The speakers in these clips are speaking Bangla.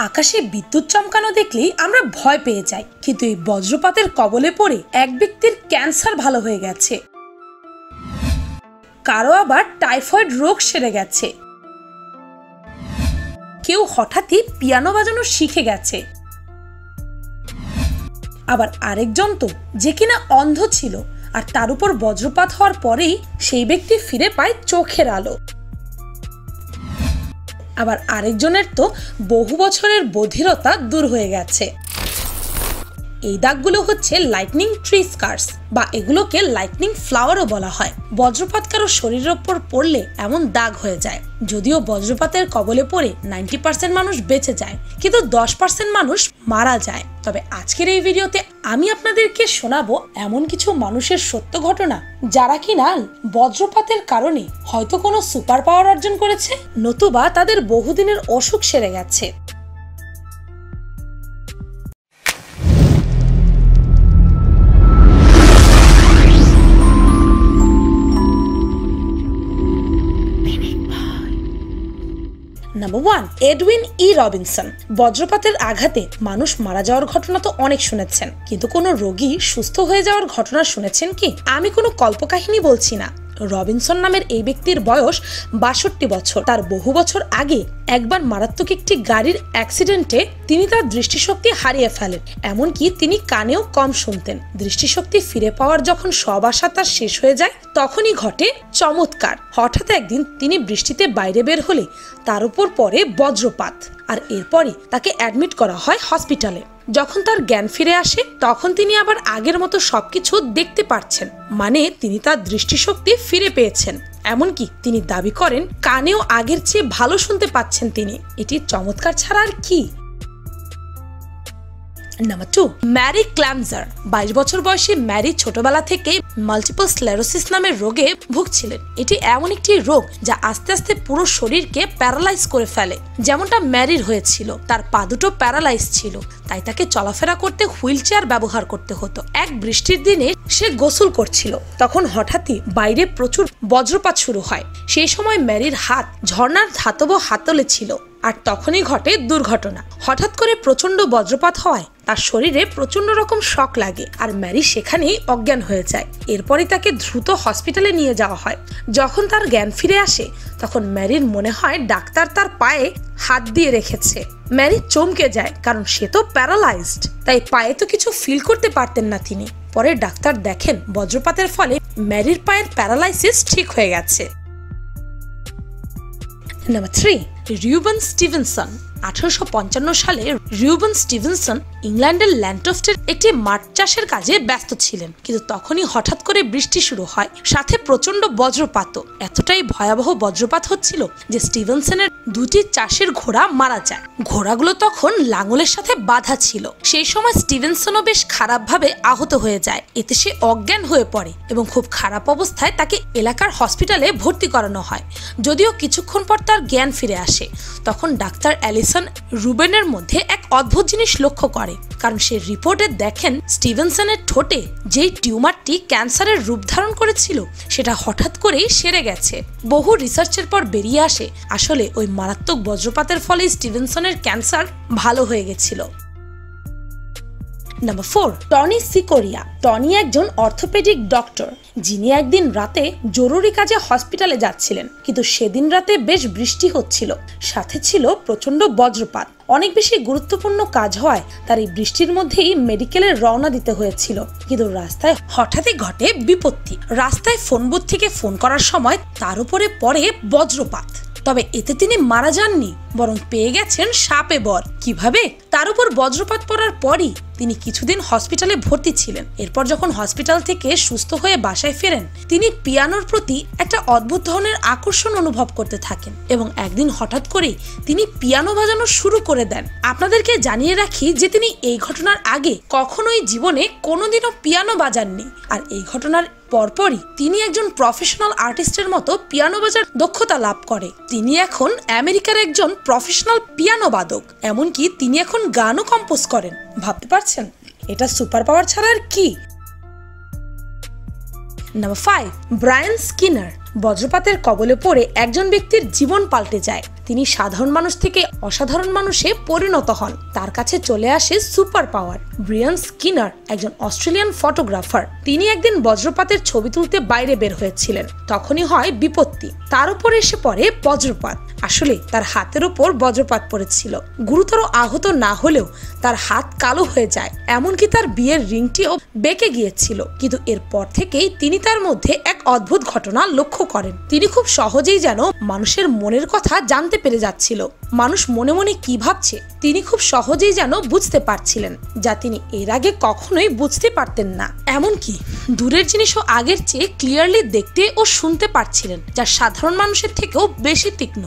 আকাশে বিদ্যুৎ চমকানো দেখলেই আমরা ভয় পেয়ে যাই, কিন্তু এই বজ্রপাতের কবলে পড়ে এক ব্যক্তির ক্যান্সার ভালো হয়ে গেছে, কারো আবার টাইফয়েড রোগ সেরে গেছে, কেউ হঠাৎই পিয়ানো বাজানো শিখে গেছে, আবার আরেকজন তো যে কিনা অন্ধ ছিল আর তার উপর বজ্রপাত হওয়ার পরেই সেই ব্যক্তি ফিরে পায় চোখের আলো। আবার আরেকজনের তো বহু বছরের বধিরতা দূর হয়ে গেছে। এই দাগগুলো হচ্ছে লাইটনিং ট্রি স্কার্স, বা এগুলোকে লাইটনিং ফ্লাওয়ারও বলা হয়। বজ্রপাত কারো শরীরের উপর পড়লে এমন দাগ হয়ে যায়। যদিও বজ্রপাতের কবলে পড়ে 90% মানুষ বেঁচে যায়, কিন্তু 10% মানুষ মারা যায়। তবে আজকের এই ভিডিওতে আমি আপনাদেরকে শোনাবো এমন কিছু মানুষের সত্য ঘটনা, যারা কিনা বজ্রপাতের কারণে হয়তো কোনো সুপার পাওয়ার অর্জন করেছে, নতুবা তাদের বহুদিনের অসুখ সেরে গেছে। নাম্বার 1, এডউইন ই রবিনসন। বজ্রপাতের আঘাতে মানুষ মারা যাওয়ার ঘটনা তো অনেক শুনেছেন, কিন্তু কোনো রোগী সুস্থ হয়ে যাওয়ার ঘটনা শুনেছেন কি? আমি কোনো কল্পকাহিনী বলছি না। রবিনসন নামের এই ব্যক্তির বয়স 62 বছর। তার বহু বছর আগে একবার মারাত্মক একটি গাড়ির অ্যাক্সিডেন্টে তিনি তার দৃষ্টিশক্তি হারিয়ে ফেলেন। এমনকি তিনি কানেও কম শুনতেন। দৃষ্টিশক্তি ফিরে পাওয়ার যখন সব আশা তার শেষ হয়ে যায়, তখনই ঘটে চমৎকার। হঠাৎ একদিন তিনি বৃষ্টিতে বাইরে বের হলে তার উপর পড়ে বজ্রপাত, আর এরপরে তাকে অ্যাডমিট করা হয় হসপিটালে। যখন তার জ্ঞান ফিরে আসে, তখন তিনি আবার আগের মতো সবকিছু দেখতে পারছেন, মানে তিনি তার দৃষ্টিশক্তি ফিরে পেয়েছেন। এমনকি তিনি দাবি করেন কানেও আগের চেয়ে ভালো শুনতে পাচ্ছেন তিনি। এটি চমৎকার ছাড়া আর কি? Number 2, Mary ক্ল্যামজার। 22 বছর বয়সী ম্যারি ছোটবেলা থেকে মাল্টিপল স্ক্লেরোসিস নামের রোগে ভুগছিলেন। এটি এমন একটি রোগ যা আস্তে আস্তে পুরো শরীরকে প্যারালাইজ করে ফেলে, যেমনটা ম্যারির হয়েছিল। তার পা দুটো প্যারালাইজ ছিল, তাই তাকে চলাফেরা করতে হুইল চেয়ার ব্যবহার করতে হতো। এক বৃষ্টির দিনে সে গোসল করছিল, তখন হঠাৎই বাইরে প্রচুর বজ্রপাত শুরু হয়। সেই সময় ম্যারির হাত ঝর্ণার ধাতব হাতলে ছিল, আর তখনই ঘটে দুর্ঘটনা। হঠাৎ করে প্রচন্ড বজ্রপাত হওয়ায় তার শরীরে প্রচন্ড রকম শক লাগে, আর ম্যারি সেখানেই অজ্ঞান হয়ে যায়। এরপরে তাকে দ্রুত হসপিটালে নিয়ে যাওয়া হয়। যখন তার জ্ঞান ফিরে আসে, তখন ম্যারির মনে হয় ডাক্তার তার পায়ে হাত দিয়ে রেখেছে। ম্যারি চমকে যায়, কারণ সে তো প্যারালাইজড, তাই পায়ে তো কিছু ফিল করতে পারতেন না তিনি। পরে ডাক্তার দেখেন বজ্রপাতের ফলে ম্যারির পায়ের প্যারালাইসিস ঠিক হয়ে গেছে। Number 3, Reuben Stevenson. 1855 সালে রিউবেন স্টিভেনসন ইংল্যান্ডের ল্যান্ডটফটের একটি মাছ চাষের কাজে ব্যস্ত ছিলেন, কিন্তু তখনই হঠাৎ করে বৃষ্টি শুরু হয়, সাথে প্রচন্ড বজ্রপাত। এতটাই ভয়াবহ বজ্রপাত হচ্ছিল যে স্টিভেনসনের 2টি চাষের ঘোড়া মারা যায়। ঘোড়াগুলো তখন লাঙলের সাথে বাঁধা ছিল। সেই সময় স্টিভেনসনও বেশ খারাপভাবে আহত হয়ে যায়। এতে সে অজ্ঞান হয়ে পড়ে এবং খুব খারাপ অবস্থায় তাকে এলাকার হসপিটালে ভর্তি করানো হয়। যদিও কিছুক্ষণ পর তার জ্ঞান ফিরে আসে, তখন ডাক্তার অ্যালিসন রুবেনের মধ্যে এক অদ্ভুত জিনিস লক্ষ্য করে, কারণ সে রিপোর্টে দেখেন স্টিভেনসনের ঠোঁটে যেই টিউমারটি ক্যান্সারের রূপ ধারণ করেছিল, সেটা হঠাৎ করেই সেরে গেছে। বহু রিসার্চের পর বেরিয়ে আসে আসলে ওই মারাত্মক বজ্রপাতের ফলে স্টিভেনসনের ক্যান্সার ভালো হয়ে গেছিল। Number 4, Tony Sicoria. টনি একজন অর্থোপেডিক ডক্টর, যিনি একদিন রাতে জরুরি কাজে হসপিটালে যাচ্ছিলেন, কিন্তু সেদিন রাতে বেশ বৃষ্টি হচ্ছিল, সাথে ছিল প্রচন্ড বজ্রপাত। অনেক বেশি গুরুত্বপূর্ণ কাজ হওয়ায় তার এই বৃষ্টির মধ্যেই মেডিকেলের রওনা দিতে হয়েছিল, কিন্তু রাস্তায় হঠাৎই ঘটে বিপত্তি। রাস্তায় ফোন বুথ থেকে ফোন করার সময় তার উপরে পড়ে বজ্রপাত। তবে এতে তিনি মারা যাননি, বরং পেয়ে গেছেন সাপে বর। কিভাবে? তার উপর বজ্রপাত পড়ার পরই তিনি কিছুদিন হসপিটালে ভর্তি ছিলেন। এরপর যখন হসপিটাল থেকে সুস্থ হয়ে বাসায় ফেরেন, তিনি পিয়ানোর প্রতি একটা অদ্ভুত ধরনের আকর্ষণ অনুভব করতে থাকেন, এবং একদিন হঠাৎ করেই তিনি পিয়ানো বাজানো শুরু করে দেন। আপনাদেরকে জানিয়ে রাখি যে তিনি এই ঘটনার আগে কখনোই জীবনে কোনোদিনও পিয়ানো বাজাননি, আর এই ঘটনার পরপরই তিনি একজন প্রফেশনাল আর্টিস্টের মতো পিয়ানো বাজার দক্ষতা লাভ করে। তিনি এখন আমেরিকার একজন প্রফেশনাল পিয়ানো বাদক, এমনকি তিনি এখন গানও কম্পোজ করেন। ভাবতে পারছেন এটা সুপার পাওয়ার ছাড়া আর কি? Number 5, Brian Skinner. বজ্রপাতের কবলে পড়ে একজন ব্যক্তির জীবন পাল্টে যায়। তিনি সাধারণ মানুষ থেকে অসাধারণ মানুষে পরিণত হন। তার কাছে চলে আসে সুপার পাওয়ার। ব্রিয়ান স্কিনার একজন অস্ট্রেলিয়ান ফটোগ্রাফার। তিনি একদিন বজ্রপাতের ছবি তুলতে বাইরে বের হয়েছিলেন। তখনই হয় বিপত্তি। তার উপর এসে পড়ে বজ্রপাত। আসলে তার হাতের উপর বজ্রপাত পড়েছিল। গুরুতর আহত না হলেও তার হাত কালো হয়ে যায়, এমনকি তার বিয়ের রিংটিও বেঁকে গিয়েছিল। কিন্তু এরপর থেকেই তিনি তার মধ্যে এক অদ্ভুত ঘটনা লক্ষ্য করেন। তিনি খুব সহজেই যেন মানুষের মনের কথা জানতে পেরে যাচ্ছিল। মানুষ মনে মনে কি ভাবছে তিনি খুব সহজেই যেন বুঝতে পারছিলেন, যা তিনি এর আগে কখনোই বুঝতে পারতেন না। এমনকি দূরের জিনিসও আগের চেয়ে ক্লিয়ারলি দেখতে ও শুনতে পারছিলেন, যা সাধারণ মানুষের থেকেও বেশি তীক্ষ্ণ।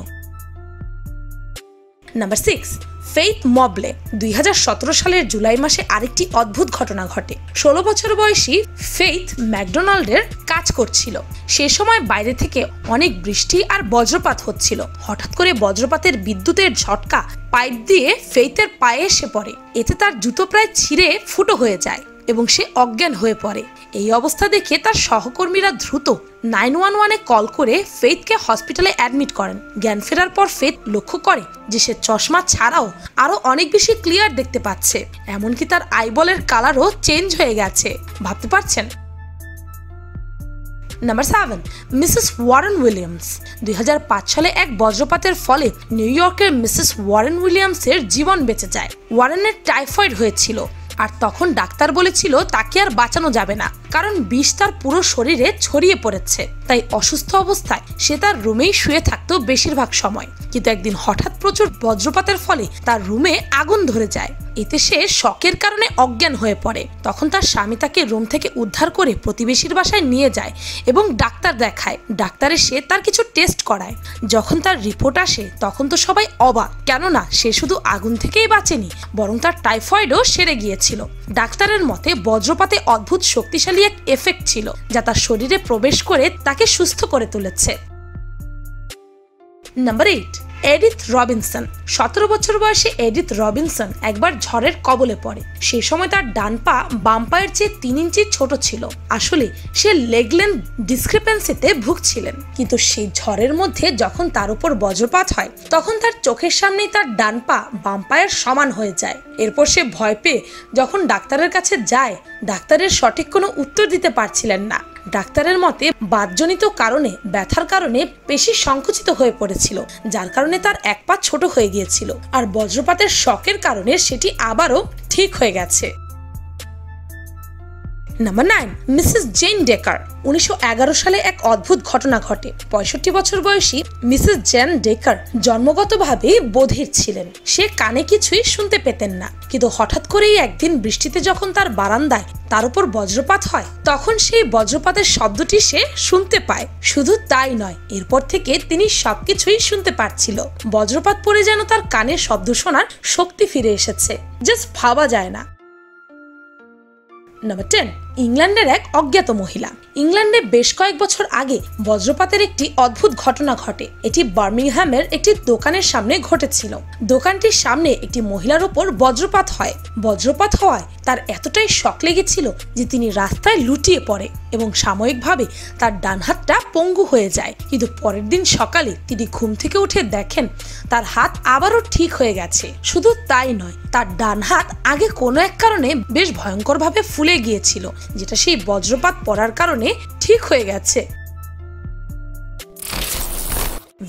Number 6, faith মবলে। 2017 সালের জুলাই মাসে আরেকটি অদ্ভুত ঘটনা ঘটে। 16 বছর বয়সী ফেইথ ম্যাকডোনাল্ডের কাজ করছিল। সে সময় বাইরে থেকে অনেক বৃষ্টি আর বজ্রপাত হচ্ছিল। হঠাৎ করে বজ্রপাতের বিদ্যুতের ঝটকা পাইপ দিয়ে ফেইথের পায়ে এসে পড়ে। এতে তার জুতো প্রায় ছিঁড়ে ফুটো হয়ে যায় এবং সে অজ্ঞান হয়ে পড়ে। এই অবস্থা দেখে তার সহকর্মীরা দ্রুত 911-এ কল করে ফেইথকে হসপিটালে অ্যাডমিট করেন। জ্ঞান ফেরার পর ফেইথ লক্ষ্য করে যে সে চশমা ছাড়াও আরো অনেক বেশি ক্লিয়ার দেখতে পাচ্ছে, এমনকি তার আইবলের কালারও চেঞ্জ হয়ে গেছে। ভাবতে পারছেন? Number 7, Mrs Warren Williams. 2005 সালে এক বজ্রপাতের ফলে নিউ ইয়র্কের মিসেস ওয়ারেন উইলিয়ামসের জীবন বেঁচে যায়। ওয়ারেনের টাইফয়েড হয়েছিল আর তখন ডাক্তার বলেছিল তাকে আর বাঁচানো যাবে না, কারণ বিষ তার পুরো শরীরে ছড়িয়ে পড়েছে। তাই অসুস্থ অবস্থায় সে তার রুমেই শুয়ে থাকতো বেশিরভাগ সময়। কিন্তু একদিন হঠাৎ প্রচুর বজ্রপাতের ফলে তার রুমে আগুন ধরে যায়। এতে সে শকের কারণে অজ্ঞান হয়ে পড়ে। তখন তার স্বামী তাকে রুম থেকে উদ্ধার করে প্রতিবেশীর বাসায় নিয়ে যায় এবং ডাক্তার দেখায়। ডাক্তার এসে তার কিছু টেস্ট করায়। যখন তার রিপোর্ট আসে তখন তো সবাই অবাক, কেননা সে শুধু আগুন থেকেই বাঁচেনি, বরং তার টাইফয়েডও সেরে গিয়েছিল। ডাক্তারের মতে বজ্রপাতে অদ্ভুত শক্তিশালী এক এফেক্ট ছিল, যা তার শরীরে প্রবেশ করে তাকে সুস্থ করে তুলেছে। Number 8, Edith Robinson. 17 বছর বয়সে এডিথ রবিনসন একবার ঝড়ের কবলে পড়ে। সেই সময় তার ডান পা বাম পায়ের চেয়ে 3 ইঞ্চি ছোট ছিল। আসলে সে লেগ লেন্থ ডিসক্রিপেন্সিতে ভুগছিলেন। কিন্তু সেই ঝড়ের মধ্যে যখন তার উপর বজ্রপাত হয় তখন তার চোখের সামনেই তার ডান পা বাম পায়ের সমান হয়ে যায়। এরপর সে ভয় পেয়ে যখন ডাক্তারের কাছে যায়, ডাক্তারের সঠিক কোনো উত্তর দিতে পারছিলেন না। ডাক্তারের মতে বাতজনিত কারণে, ব্যথার কারণে পেশি সংকুচিত হয়ে পড়েছিল, যার কারণে তার এক পা ছোট হয়ে গিয়েছিল। আর বজ্রপাতের শকের কারণে সেটি আবারও ঠিক হয়ে গেছে। Number 9, Mrs gen decker. 1911 সালে এক অদ্ভুত ঘটনা ঘটে। 65 বছর বয়সী মিসেস জেন ডেকার জন্মগতভাবে বধির ছিলেন। সে কানে কিছুই শুনতে পেতেন না। কিন্তু হঠাৎ করেই একদিন বৃষ্টিতে যখন তার বারান্দায় তার উপর বজ্রপাত হয়, তখন সেই বজ্রপাতের শব্দটি সে শুনতে পায়। শুধু তাই নয়, এরপর থেকে তিনি সবকিছুই শুনতে পারছিল। বজ্রপাত পড়ে যেন তার কানে শব্দ শোনার শক্তি ফিরে এসেছে। জাস্ট ভাবা যায় না। নাম্বার 10, ইংল্যান্ডের এক অজ্ঞাত মহিলা। ইংল্যান্ডে বেশ কয়েক বছর আগে বজ্রপাতের একটি অদ্ভুত ঘটনা ঘটে। এটি বার্মিংহামের একটি দোকানের সামনে ঘটেছিল। দোকানটির সামনে একটি মহিলার উপর বজ্রপাত হয়। বজ্রপাত হওয়ায় তার এতটাই শক লেগেছিল যে তিনি রাস্তায় লুটিয়ে পড়ে এবং সাময়িকভাবে তার ডান হাতটা পঙ্গু হয়ে যায়। কিন্তু পরের দিন সকালে তিনি ঘুম থেকে উঠে দেখেন তার হাত আবারও ঠিক হয়ে গেছে। শুধু তাই নয়, তার ডান হাত আগে কোনো এক কারণে বেশ ভয়ঙ্করভাবে ফুলে গিয়েছিল, যেটা সেই বজ্রপাত পড়ার কারণে ঠিক হয়ে গেছে।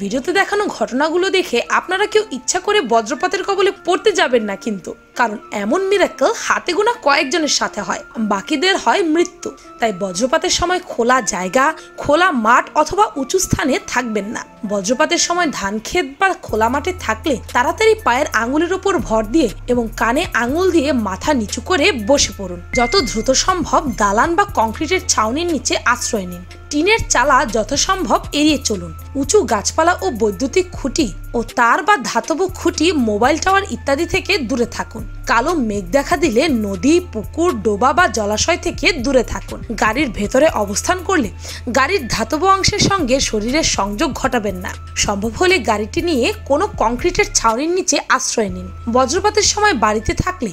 ভিডিওতে দেখানো ঘটনাগুলো দেখে আপনারা কেউ ইচ্ছা করে বজ্রপাতের কবলে পড়তে যাবেন না, কিন্তু কারণ এমন মিরাকল হাতে গোনা কয়েকজনের সাথে হয়, বাকিদের হয় মৃত্যু। তাই বজ্রপাতের সময় খোলা জায়গা, খোলা মাঠ অথবা উঁচু স্থানে থাকবেন না। বজ্রপাতের সময় ধান ক্ষেত বা খোলা মাঠে থাকলে তাড়াতাড়ি পায়ের আঙুলের উপর ভর দিয়ে এবং কানে আঙুল দিয়ে মাথা নিচু করে বসে পড়ুন। যত দ্রুত সম্ভব দালান বা কংক্রিটের ছাউনির নিচে আশ্রয় নিন। টিনের চালা যথাসম্ভব এড়িয়ে চলুন। উঁচু গাছপালা ও বৈদ্যুতিক খুঁটি ও তার বা ধাতব খুঁটি, মোবাইল টাওয়ার ইত্যাদি থেকে দূরে থাকুন, কালো মেঘ দেখা দিলে নদী, পুকুর, ডোবা বা জলাশয় থেকে দূরে থাকুন। গাড়ির ভেতরে অবস্থান করলে গাড়ির ধাতব অংশের সঙ্গে শরীরের সংযোগ ঘটাবেন না। সম্ভব হলে গাড়িটি নিয়ে কোনো কংক্রিটের ছাউনির নিচে আশ্রয় নিন। বজ্রপাতের সময় বাড়িতে থাকলে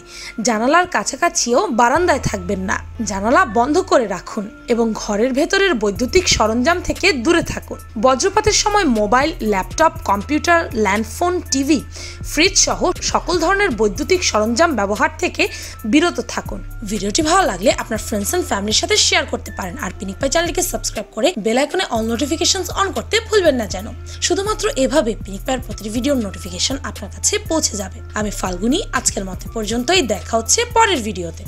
জানালার কাছাকাছিও বারান্দায় থাকবেন না। জানালা বন্ধ করে রাখুন এবং ঘরের ভেতরের বৈদ্যুতিক সরঞ্জাম থেকে দূরে থাকুন। বজ্রপাতের সময় mobile, laptop, computer, landphone, TV, fridge সহ সকল ধরনের বৈদ্যুতিক সরঞ্জাম ব্যবহার থেকে বিরত থাকুন। ভিডিওটি ভালো লাগলে আপনার ফ্রেন্ডস এন্ড ফ্যামিলির সাথে শেয়ার করতে পারেন। আর পিনিক পাই চ্যানেলটিকে সাবস্ক্রাইব করে বেল আইকনে অল নোটিফিকেশনস অন করতে ভুলবেন না যেন। শুধুমাত্র এভাবে পিনিক পাইয়ের প্রতিটি ভিডিওর নোটিফিকেশন আপনার কাছে পৌঁছে যাবে। আমি ফাল্গুনি, আজকের মতো পর্যন্তই। দেখা হচ্ছে পরের ভিডিওতে।